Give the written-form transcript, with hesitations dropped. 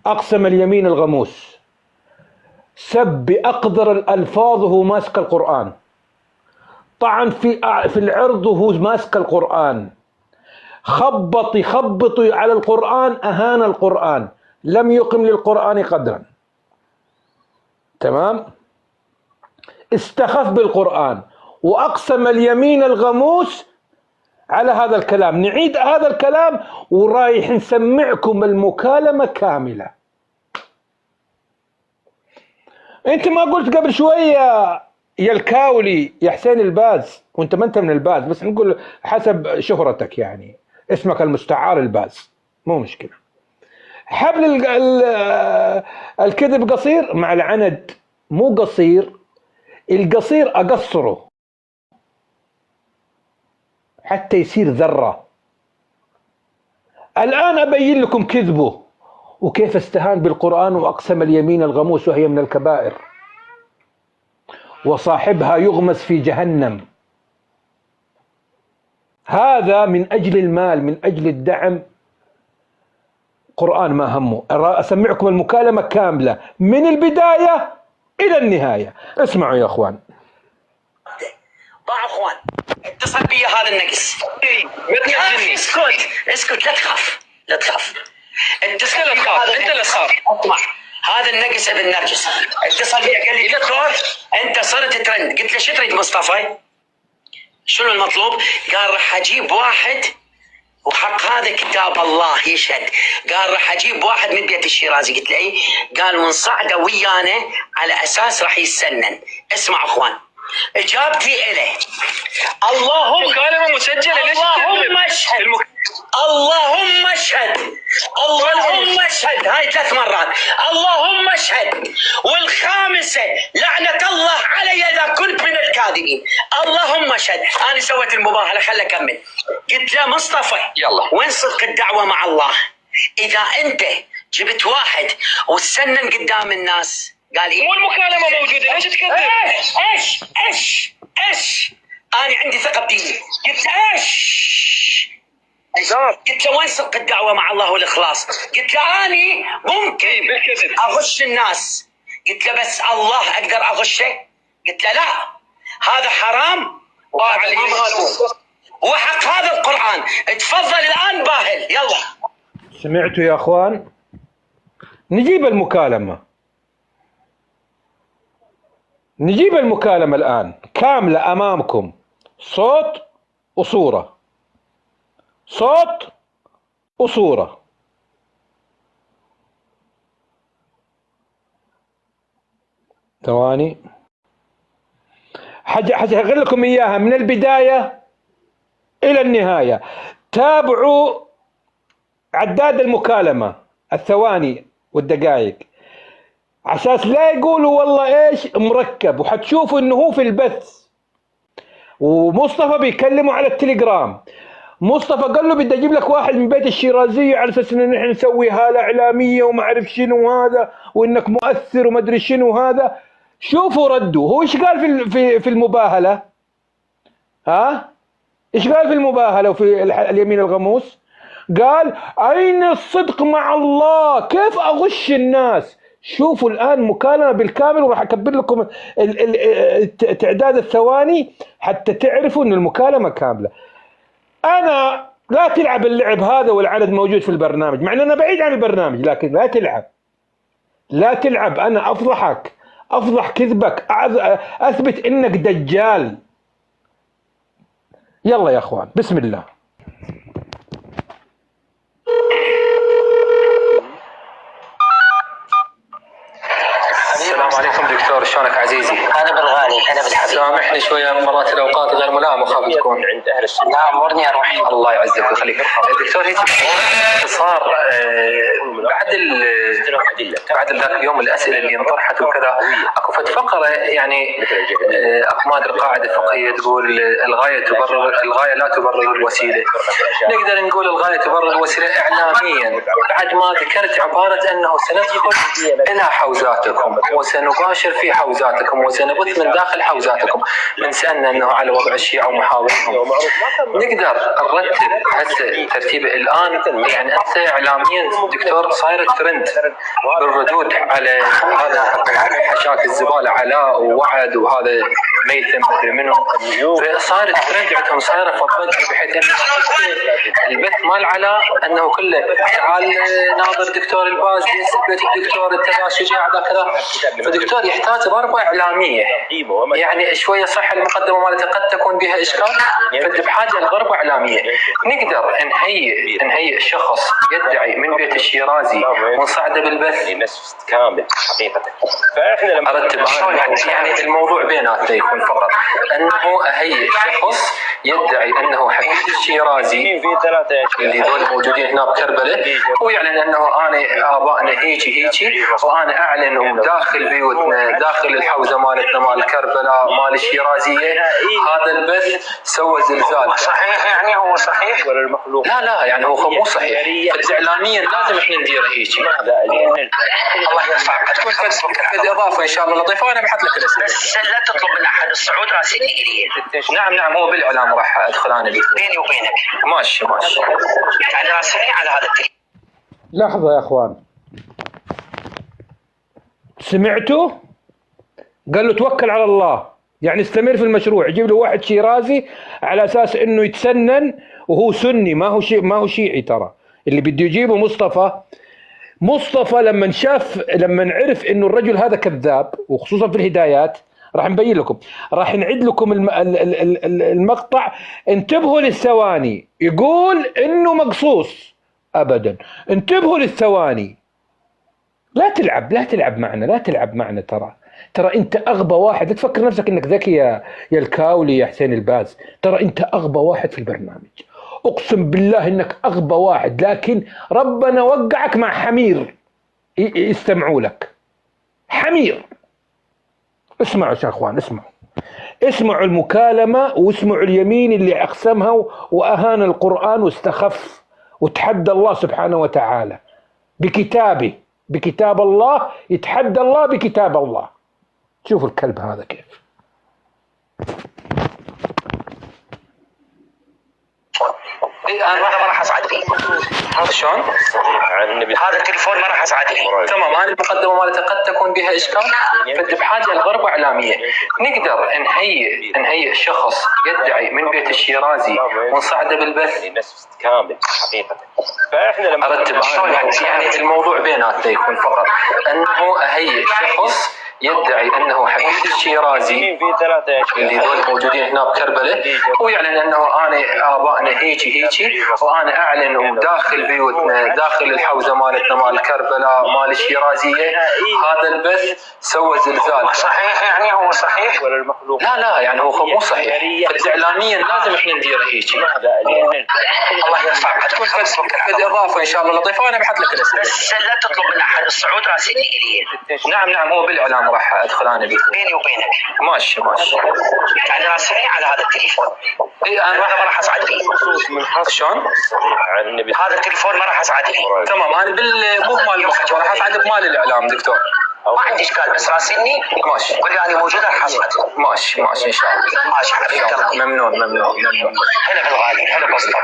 أقسم اليمين الغموس، سب بأقذر الألفاظ وهو ماسك القرآن، طعن في العرض وهو ماسك القرآن، خبط على القرآن، أهان القرآن، لم يقم للقرآن قدرا. تمام؟ استخف بالقرآن وأقسم اليمين الغموس على هذا الكلام. نعيد هذا الكلام ورايح نسمعكم المكالمة كاملة. انت ما قلت قبل شوية يا الكاولي يا حسين الباز، وانت ما انت من الباز، بس نقول حسب شهرتك يعني اسمك المستعار الباز، مو مشكلة. حبل الكذب قصير، مع العند مو قصير، القصير أقصره حتى يصير ذرة. الآن أبين لكم كذبه وكيف استهان بالقرآن وأقسم اليمين الغموس وهي من الكبائر، وصاحبها يغمس في جهنم. هذا من أجل المال، من أجل الدعم. قرآن ما همه. أسمعكم المكالمة كاملة من البداية إلى النهاية. اسمعوا يا أخوان. ضاع أخوان، اتصل بي هذا النقص. اسكت لا تخاف لا تخاف. اتصل لا تخاف، انت اللي تخاف. اسمع، هذا النقص ابن نرجس اتصل بي قال لي لا تخاف انت صرت ترند. قلت له شو تريد مصطفى؟ شنو المطلوب؟ قال راح اجيب واحد وحق هذا كتاب الله يشهد، قال راح اجيب واحد من بيت الشيرازي. قلت له اي؟ قال ونصعده ويانا على اساس راح يتسنن. اسمع اخوان، اجابتي اليه اللهم مكالمة مسجلة، ليش اللهم اشهد اللهم اشهد اللهم اشهد، هاي 3 مرات اللهم اشهد، والخامسة لعنة الله علي اذا كنت من الكاذبين. اللهم اشهد. انا سويت المباهلة، خل اكمل. قلت له مصطفى يلا وين صدق الدعوة مع الله؟ اذا انت جبت واحد وتسنن قدام الناس. قال ايه؟ والمكالمة موجودة، ليش تكذب؟ ايش انا عندي ثقة بديني. قلت ايش؟ قلت له وين صدق الدعوة مع الله والإخلاص؟ قلت له اني ممكن اغش الناس. قلت له بس الله اقدر اغشه؟ قلت له لا، هذا حرام وحق هذا القرآن. تفضل الان باهل. يلا سمعتوا يا اخوان؟ نجيب المكالمة الآن كاملة أمامكم، صوت وصورة، صوت وصورة. ثواني، حشغل لكم إياها من البداية إلى النهاية. تابعوا عداد المكالمة، الثواني والدقائق، عشان لا يقولوا والله ايش مركب. وحتشوفوا انه هو في البث، ومصطفى بيكلموا على التليجرام. مصطفى قال له بدي اجيب لك واحد من بيت الشيرازية على اساس ان نحن نسوي هالة اعلامية وما اعرف شنو هذا، وانك مؤثر وما ادري شنو هذا. شوفوا رده هو ايش قال في المباهلة. ها ايش قال في المباهلة وفي اليمين الغموس؟ قال اين الصدق مع الله؟ كيف اغش الناس؟ شوفوا الآن مكالمة بالكامل، وراح أكبر لكم تعداد الثواني حتى تعرفوا أن المكالمة كاملة. أنا لا تلعب اللعب هذا والعدد موجود في البرنامج، مع أن أنا بعيد عن البرنامج، لكن لا تلعب. أنا أفضحك، أفضح كذبك، أثبت أنك دجال. يلا يا أخوان، بسم الله. السلام عليكم دكتور، شلونك عزيزي؟ انا بالغالي، انا بالحبيب. سامحني شويه مرات الاوقات غير ملائمه، خاف تكون عند اهل السنه. لا امرني اروح. الله يعزك ويخليك دكتور. هيك صار بعد ذاك اليوم الاسئله اللي انطرحت وكذا، اكو فقره يعني اكو ما ادري قاعده فقهيه تقول الغايه لا تبرر الوسيله. نقدر نقول الغايه تبرر الوسيله اعلاميا بعد ما ذكرت عباره انه سندخل الى حوزاتكم وسنباشر في حوزاتكم وسنبث من داخل حوزاتكم، من سالنا انه على وضع الشيعه ومحاورهم نقدر نرتب هسه ترتيب الان. يعني انت اعلاميا دكتور صاير ترند بالردود على هذا حشاك الزباله علاء ووعد وهذا ميثم مدري منه، فصار الترند عندهم صايره فضل بحيث ان البث مال علاء انه كله تعال ناظر دكتور الباز بيت الدكتور انت شجاع كذا. فدكتور يحتاج ضربه اعلاميه، يعني شويه صح المقدمه مالته قد تكون بها اشكال، فانت بحاجه لضربه اعلاميه. نقدر نهيئ شخص يدعي من بيت الشيرازي ونصعده بالبث كامل حقيقه. فاحنا لما ارتب يعني الموضوع بيناتنا يكون فقط انه اهيئ شخص يدعي انه حفيد الشيرازي في ثلاثه اللي دول موجودين هنا بكربلاء، ويعلن انه انا ابائنا هيجي وانا اعلن داخل بيوتنا داخل الحوزه مالتنا مال كربلاء مال الشيرازيه. هذا البث سوى زلزال. صحيح يعني هو صحيح ولا المخلوق؟ لا يعني هو مو صحيح. اعلاميا لازم احنا نديره هيك. الله يرفعك. تكون في اضافه ان شاء الله لطيفه وانا بحط لك الاسئله. بس لا تطلب من احد الصعود راسلني الي. نعم هو بالاعلام راح ادخل انا بيني وبينك. ماشي يعني راسلني على هذا التليفون. لحظة يا اخوان، سمعتوا؟ قال له توكل على الله، يعني استمر في المشروع. يجيب له واحد شيرازي على اساس انه يتسنن وهو سني، ما هو شيعي. ترى اللي بده يجيبه مصطفى لما عرف انه الرجل هذا كذاب، وخصوصا في الهدايات راح نبين لكم، راح نعيد لكم المقطع. انتبهوا للثواني، يقول انه مقصوص ابدا. انتبهوا للثواني، لا تلعب معنا. ترى انت اغبى واحد. لا تفكر نفسك انك ذكي يا الكاولي يا حسين الباز. ترى انت اغبى واحد في البرنامج، اقسم بالله انك اغبى واحد. لكن ربنا وقعك مع حمير يستمعوا لك، حمير. اسمعوا يا اخوان، اسمعوا المكالمة واسمعوا اليمين اللي اقسمها واهان القرآن واستخف وتحدى الله سبحانه وتعالى بكتاب الله. يتحدى الله بكتاب الله. شوفوا الكلب هذا كيف. انا ما راح اسعد فيه. شلون؟ هذا التليفون ما راح اسعد فيه. تمام. هذه المقدمه مالته قد تكون بها اشكال، فانت بحاجه لضربه اعلاميه. نقدر نهيئ شخص يدعي من بيت الشيرازي ونصعده بالبث كامل حقيقه. فاحنا لما ارتب يعني الموضوع بيناتنا يكون فقط انه اهيئ شخص يدعي انه حفيد الشيرازي في ثلاثه اللي دول موجودين هنا بكربلاء، ويعلن انه انا ابائنا هيجي وانا اعلن داخل بيوتنا داخل الحوزه مالتنا مال كربلاء مال الشيرازيه. هذا البث سوى زلزال. صحيح يعني هو صحيح ولا المخلوق؟ لا يعني هو مو صحيح. اعلاميا لازم احنا نديره هيك. الله يرفعك. تكون في اضافه ان شاء الله لطيفه وانا بحط لك الاسئله. بس لا تطلب من احد الصعود راسلني الي. نعم هو بالاعلام راح ادخل انا بيني وبينك. ماشي يعني راسلني على هذا التليفون. انا ما راح اسعد فيه. شلون؟ هذا التليفون ما راح اسعد فيه. تمام. انا مو بمال المحتوى، راح اسعد بمال الاعلام دكتور. ما عندي اشكال، بس راسلني. ماشي. قول لي انا موجود راح اسعد. ماشي ان شاء الله. ماشي حبيبي. ممنون. هلا بالغالي، هلا بسطة.